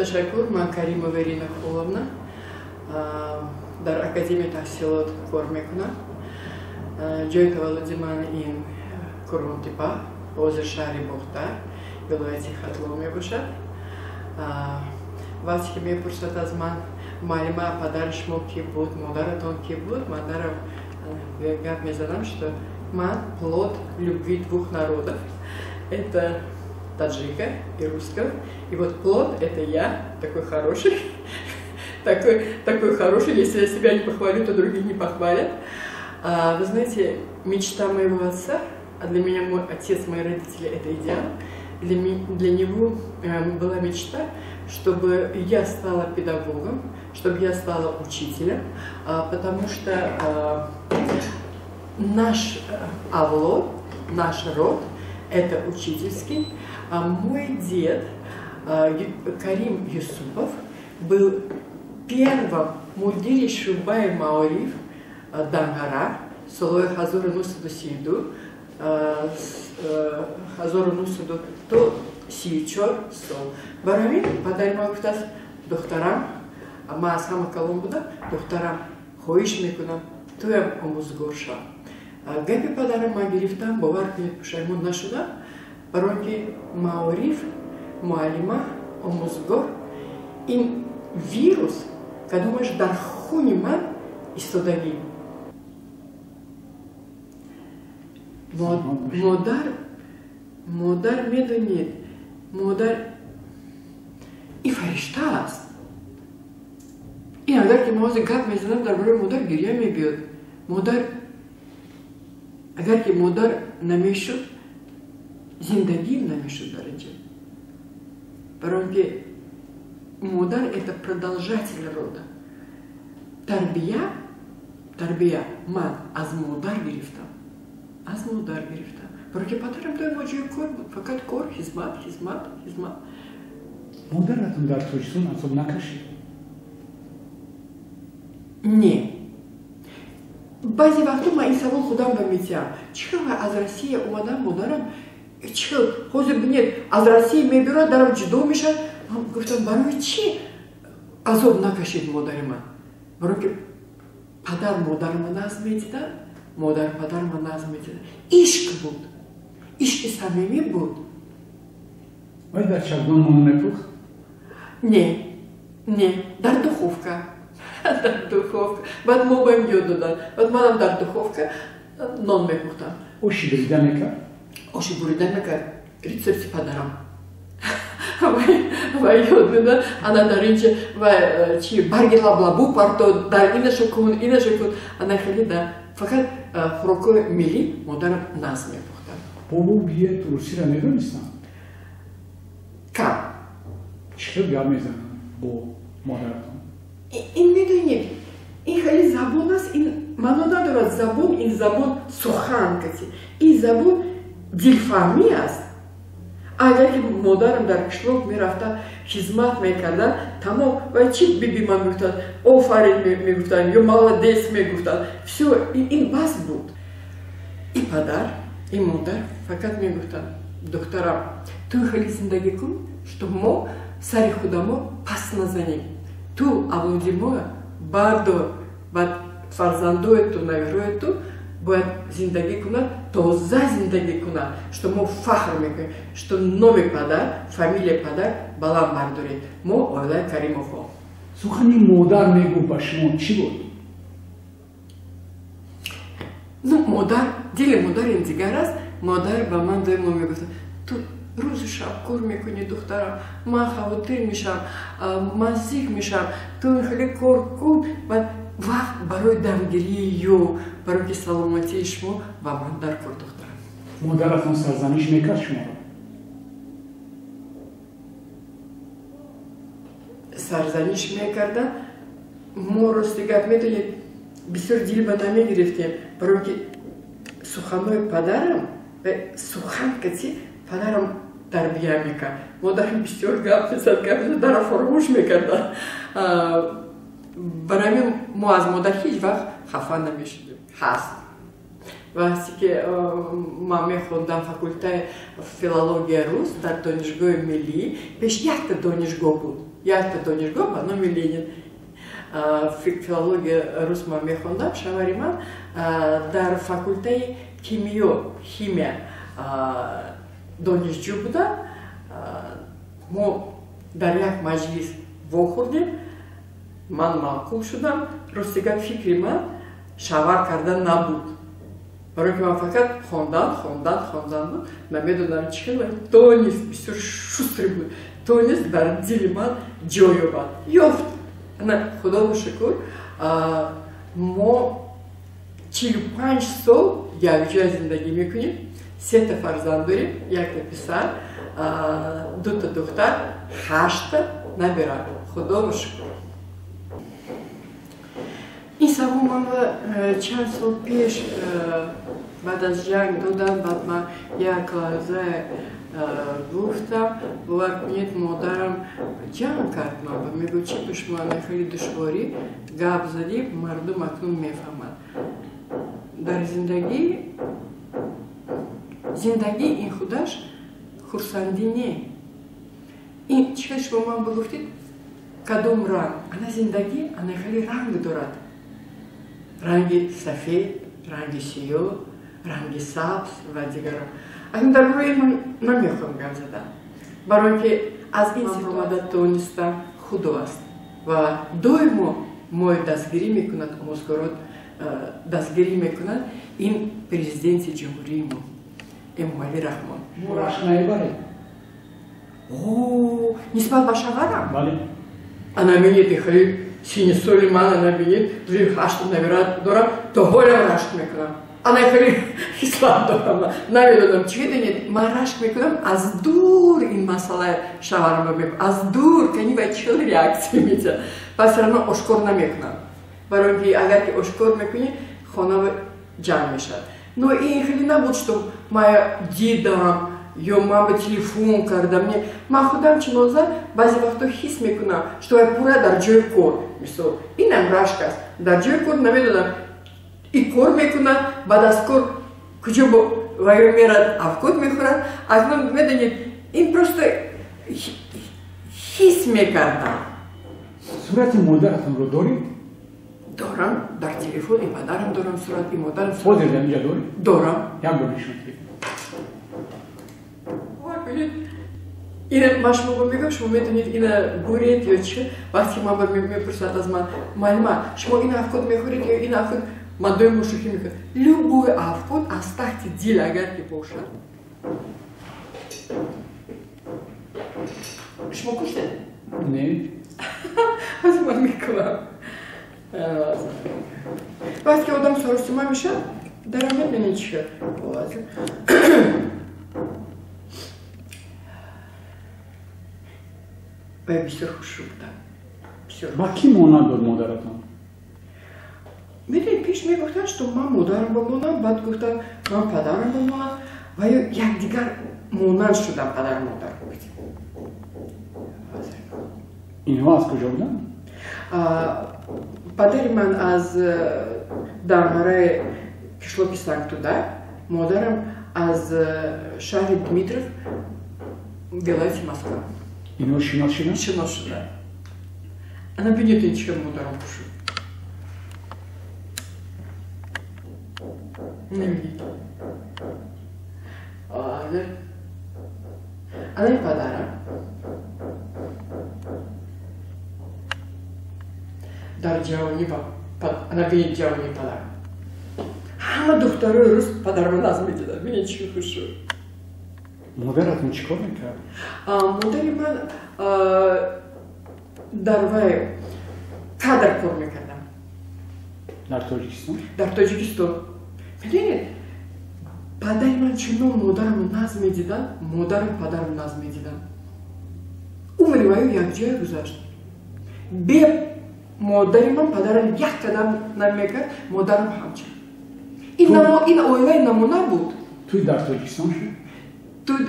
ташаккур, ман Каримова Ирина Куловна дар Академия таҳсилот кор мекунам. ҷои таваллуди ман ин Курмонтепа, ҳозир шаҳри Бохтар, вилояти Хатлон мебошад. вақте ки мепурсад аз ман муаллима падари шумо ки буд, модаратон ки буд, ман дарам гап мезанам, что ман плод любви двух народов. Это таджика и русского. И вот плод это я, такой хороший, такой хороший, если я себя не похвалю, то другие не похвалят. Вы знаете, мечта моего отца, а для меня мой отец, мои родители это идеал, для него была мечта, чтобы я стала педагогом, чтобы я стала учителем, потому что наш авлод, наш род это учительский. Мой дед Карим Юсупов был первым мудири Шубай Маориф Дангара, Солой Хазуру Нусаду Сиду, Хазуру Нусаду то Сичор Сол. Барами подарим автас докторам, а ма сама Колумбуда докторам хоиш мекунам, туям омузгорша. Гапи подарим магирифтам бовар пушаймон нашуда, баронки Маориф, Муалима, омузгор, ин вирус, когда думаешь, дархунима и стодаги. Модар медонит, модар и фариштас. Иногда ки мозе гап мезанам дар бораи модар гирья мебиёд. Модар агар ки модар намешуд, зиндаги намешуд дар инҷа. Барои он ки модар это продолжатель рода. Тарбия ман аз модар гирифтам. Аз модар гирифтам. Барои ки падарам доимо ҷои кор буд, фақат кор, хизмат. Модаратон дар Тоҷикистон азоб накашид? Не. Баъзе вақтҳо ман ин савол худам ба метиҳам. Чиқар аз Россия омадам модарам, чиқар ҳозир бинед аз Россия мебирад, дарам ҷудо мешавад. Ман гуфтам барои чӣ азоб накашид модари ман? Барои ки падар модарама назм медидад, модар падарама назм медидад. Ишқ буд, ишқи самимӣ буд. Оя дар чавгон нон мепӯхт? Не, дар духовка. Дар духовка. Баъд мо баҳм ёд доданд. Баъд манам дар духовка нон мепӯхтам. Оши бурида мекард? Оши бурида мекард. Рецепти падарам. Вай ёд медад. Ана дар инҷа вай чи барги лаблабу парто, дар инашу кун. Ана хеле да. Фақат хӯрокҳои миллӣ модарам назм мепӯхтад. Бобу биед русиро медонистанд? Кам. Чӣ хел гап мезананд бо модаратон? ин медонед, ин хеле забон аст, ин маъно надорад забон, ин забон сухан кати. Ин забон дилфаҳмӣ аст. Агар ки модарам дар қишлоқ мерафта, хизмат мекарда, тамом вай чӣ биби ман мегуфтанд, офарин мегуфтанд, ё молодец мегуфтанд. Всё, ин бас буд. И падар, и модар фақат мегуфтанд, духтарам, ту хеле зиндагӣ кун, что мо сари худамо пас назанем. Ту авлоди мо бардор, баъд фарзандои ту, навирои ту бояд зиндагӣ кунад, тоза зиндагӣ кунад, что мо фахр мекунем, что номи падар, фамилияи падар баланд бардорем. Мо оилаи Каримовҳо. Сухани модар мегӯфт ба шумо чӣ буд? Ну, модар, дили модар ин дигар аст. Модар ба ман доимо мегуфт, ту рӯзу шаб кор мекунӣ духтарам, ман хавотир мешавам, ман сих мешавам, ту хеле кор кун, вақт барои дамгирии ё барои ки саломатии шумо ба ман дар кор духтарам. Модаратон сарзаниш мекард шуморо? Сарзаниш мекарда, мо рости гап медонед, бисёр дил ба намегирифтем, барои ки суханои падарам, сухан кати падарам тарбия мекард. Модарам бисёр гап мезад, дарам формӯш мекарда. Барои ҳамин мо аз модар ҳеҷ вақт хафа намешудем. Ҳаст. Вақте ки ман мехондам факултаи филология рус дар донишгоҳи миллӣ, пеш якта донишгоҳ буд. як-то донежгоҳ ба номи Ленин филология русман мехондам, шавари ман дар факултаи кимиё, химия донишҷӯ будам. Мо дар як маҷлис вохӯрдем, ман маъқул шудам, ростига фикри ман шавар кардан набуд. Барои ки ман фақат хондан буд, намедонам чӣ хеле тонист, бисёр шустри буд, тонист дар дили ман ҷой ёбад. Ёфт. Худо шукр, мо 45 сол якҷоя зиндагӣ мекунем, 3 та фарзанд дорем, 1 та писар, 2 та духтар, 8 та набира. Худо шукр. این سوال من چند سال پیش بعد از جنگ دادم، بعد من یک لحظه گفتم باور کنید مادرم جنگ کرد من و میگو چی پیش من خیلی دشواری گپ زدی مردم اکنون میفهمند. در زندگی این خودش خورسندی نه. این چه شما من بگفتید کدوم رنگ؟ انا زندگی انا خیلی رنگ دارد. رنگی سفید، رنگی سیاه، رنگی سبز و دیگران. اکنون در روی من نمیخوام گپ زدن. برای که از این سیتواسیون دانستم خدا است و دویما ما دستگیری میکند، مذکرات دستگیری میکند این پرزیدنت جمهوری ما امومالی رحمان. مورش نایباری؟ اوه، نسبت به شوهرم؟ بله. انا میگه خیلی سینی سولی من انا میگه روی 8 نمیراد دارم تا حالا رشک میکنم. انا خیلی حساب دارم. نمیدونم چی دنید من رشک میکنم از دور این مسئله شوهرم میگم از دور کنی و چه ریاکسی میده. پس راه آشکار نمیکنم. برای اینکه اگر که آشکار میکنی خانه جمع میشه. Но این خیلی نبود що من دیدم یا من به تلفن کردم. من خودم چنانزه بعضی وقتا حس میکنم що я پورا در جای کار. مثلا اینم رشک است. در جای کار نمیدونم این کار میکنن بعد از کار کجا وایرو میرد افکار میخورد. اکنون میدونید این просто حس میکردم. صورت مادرتون رو دارید؟ دارم در تلفن این پدرم دارم صورت این مادرم خودت اینجا داری؟ دارم. یک بار نشون بدید. این شما میگم شما میدونید این گورید یا چه وقتی من میپرسد از من معلومه شما این افکار میخورید یا این افکار من دویم شوخی میکنم любой افکار از تحت دل اگر که باشد شما کشتید؟ نه. از من میکنم وقتی آدم سرسومه میشه درم میبینید چیه باید بسیار خوش بودم. با کی مانند بود مادرتون؟ میدونید پیش میگفتن що من مادرم بمانم بعد گفتن من پدرم بمانم و یک دیگر مانند شدم پدر مادر بودیم. اینها از کجا بودن؟ پدر من از درباره کشلوک سنگتودا، مادرم از شهر دمیترов ولایت مسکو. اینها شناس شدن؟ شناس شدن. انا ببینید چه مادرم شد. نمیگید. انا پدرم در جوانی انا ببینید جوانی پدرم. همه دخترای روز پدرم ناز میدیدن. ببینید چه خوش شد. مادرتون چیکار میکرد؟ مادر من در وای کادر کار میکردم. در تاجیکستان؟ در تاجیکستان. میدونید پدر من چنان مادرم ناز میدیدن، مادرم پدرم ناز میدیدن. عمری وای یک جای گذشت. به مادر من پدرم یک قدم نمیکرد، مادرم همچنین. این اویای نمونه بود. توی در تاجیکستان شد؟ Тут,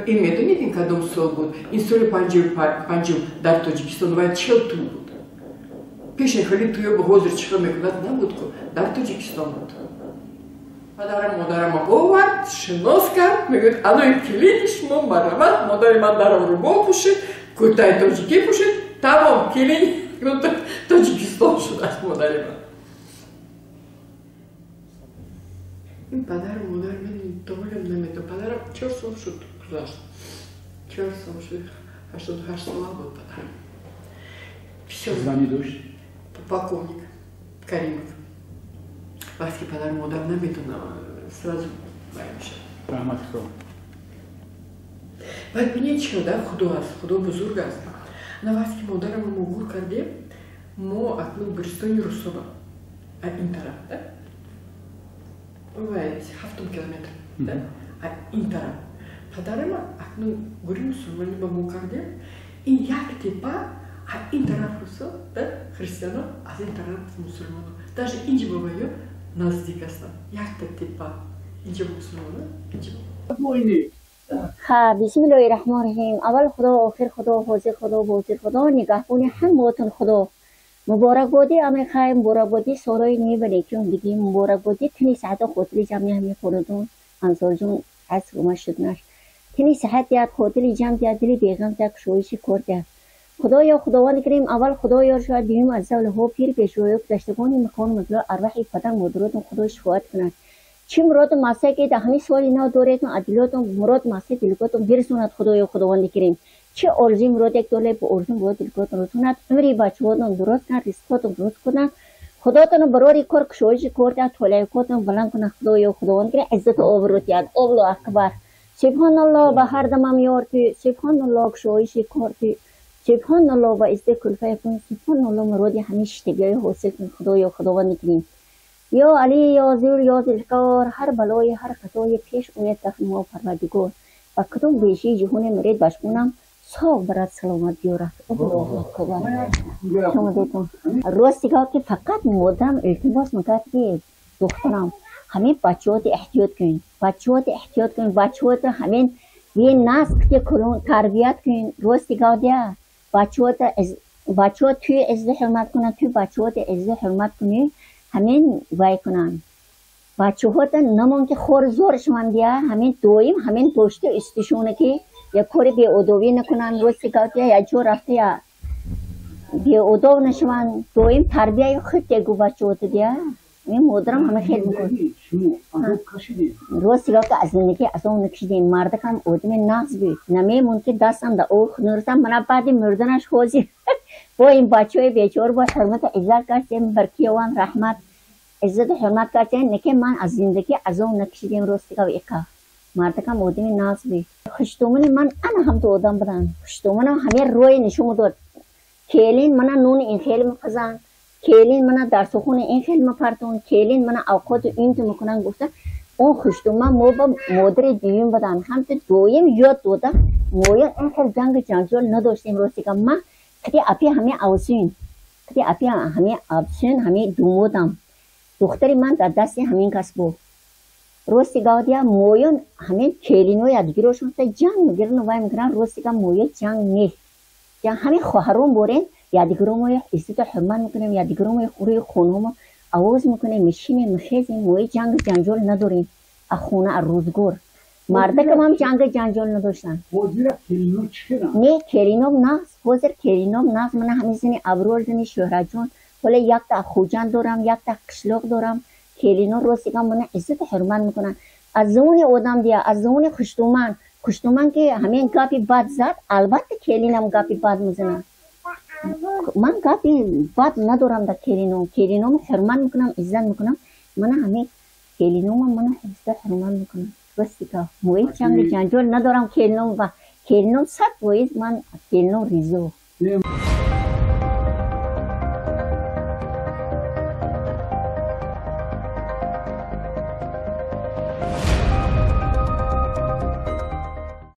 این میدونید این کدام سال بود؟ این سال 50 در تاجیکستان باید 40 тут بود. پیش خیلی توی به حاضر چیکار میکند نبود که در تاجیکستان بود. پدرم مادرم آورد شناس کرد میگه الان این کلید شما مرمت مادر من درم رو با پوشید کتای تاجیکی پوشید Tamam, kelin Tojikiston шудаст модари ман. Ин падару модар мен доволям намето. Падарам 4 сол шуд гузашт. 4 сол шуд. 88 сал буд падарам. Всё. Звание душ? Полковник Каримов. Васьки падар модар намето, сразу ваймша. Рахмат хо. Баъд бинед чиё да худо аст, худо бузург аст. Наваски модарам могур кардем, мо акнун Бристони Русова, ин тараф, да? Ва 7 километр, да? Ин тараф. Падарам акнун гури мусулмани ба мо кардем, ин як тепа, ин тараф русо, да? Христиано, аз ин тараф мусулмано. Даже инҷа бабаё наздик астам. Як тепа, инҷа мусулмано, инҷа бабаё. ها بسم الله الرحمن الرحیم. اول خدا، آخر خدا، حاضر خدا، باطن خدا، نگهبان هم باطن خدا. مبارک بادی امر خیر، مبارک بادی سالهای نو و نیکیون دیگه، مبارک بادی تنی صحت خاطر جمعی همه خودتون انصار جون از روما شد نش. تنی صحت یاد خاطر جمع یاد دلی بیغم تک شویش کرده. خدایا خداوند کریم، اول خدایا شاید دیم از زول ها پیر پیشروی گذشتگانی مکان مطلع ارواحی پدر مادراتون خدا شفاعت کنند. چی مراد مسئله که در همین سوالی اینا دارید عدلیاتون مراد مسئله دلگاتون برسوند خدایا خداوند کریم. چه آرزوی مراد یک دوله به آرزو مراد دلگاتون رسوند، عمری بچه‌هاتون درست کنند، ریسکاتون درست کنند، خداتون برای کار کشایش کرده طلایکاتون بلند کنند خدایا خداوند کریم. عزت و آبروت یاد الله اکبر. سبحان الله به هر دمم یارتی، سبحان الله کشایش کارتی، سبحان الله و عزت کلفه کن، سبحان الله مراد همیشه تگیای حاصل کن خدایا خداوند کریم. یا علی یا زور یا ذوالفقار، هر بلای هر خطای پیش اومد دفن ما پروردگار و کدوم بیشی جهون مرید بشمونم صاف برات سلامت بیارد. الله اکبر. شما دیدم راستی که فقط مادرم التماس میکرد که دخترم همین بچه‌هات احتیاط کن، بچه‌هات احتیاط کن، بچه‌هات همین یه نسل که کلون تربیت کن. راستی دیا بچه‌هات توی عزت حرمت کنن، توی بچه‌هات عزت حرمت کنی همین وای کنن. بچه‌هات نمون که خور زورش من دیا همین دویم همین پشت استشونه که یا کاری بی ادوی نکنن. راستی دیا یا جو رفته یا بی ادو نشون. دویم تربیت خود دیگو بچه‌هات دیا. این مادرم همه خیلی میکنه. راستی که از زندگی از اون نکشیدیم. مرد کم آدم نقص بود. نمیمون که دستم دا اوخ نورسم من بعد مردنش خوزی. با این بچه‌های بیچاره با حرمت عزت کردیم، برکیوان رحمت عزت حرمت کردیم. نکه من از زندگی از اون نکشیدیم. راستی که ایکا مرد کم آدم نقص بود. خشتومن من انا هم تو آدم بدن. خشتومن همه روی نشون داد. کلین من نون این خیلی مخزن. کلین من در سخون این خیلی مپرتون. کلین من اوقات این تو میکنن گفتن. اون خشتومن ما با مادر دیویم بدن. هم تو دویم یاد دادم. مویل این خیلی جنگ جنجال نداشتیم. راستی که من کتی اپی همه آوسین، کتی اپی همه آوسین همه دومودم. دختری من در دستی همین کس بود. راستی دیا مویون همین کلینو یادگیرشون تا جنگ میگیرن و وای میگیرن. راستی که مویون جنگ نیست. جنگ همین خواهرون بورن یادگیرمو عزت و حرمت میکنیم. یادگیرمو خوری خونمو آواز میکنیم. میشینیم میخیزیم. موی جنگ جنجال نداریم. خونه روزگار مرده که هم جنگ جنجال نداشتن. وزیر کلینوم چیه؟ نه کلینوم نه. وزیر کلینوم نه. من همین زنی ابرول زنی شهرت جون. ولی یک تا خوجان دارم، یک تا قشلاق دارم. کلینوم راستی که من عزت حرمت میکنن. از زمان آدم دیا، از زمان خشتومن که همین گپی بد زد. البته کلینم گپی بد میزنن. من گپی بد ندارم در کلینوم حرمت میکنم، عزت میکنم. من همین کلینوم من عزت حرمت میکنم. راستی که موی جنگ جنجال ندارم. کلینوم و کلینوم صد باید من کلینوم ریزو.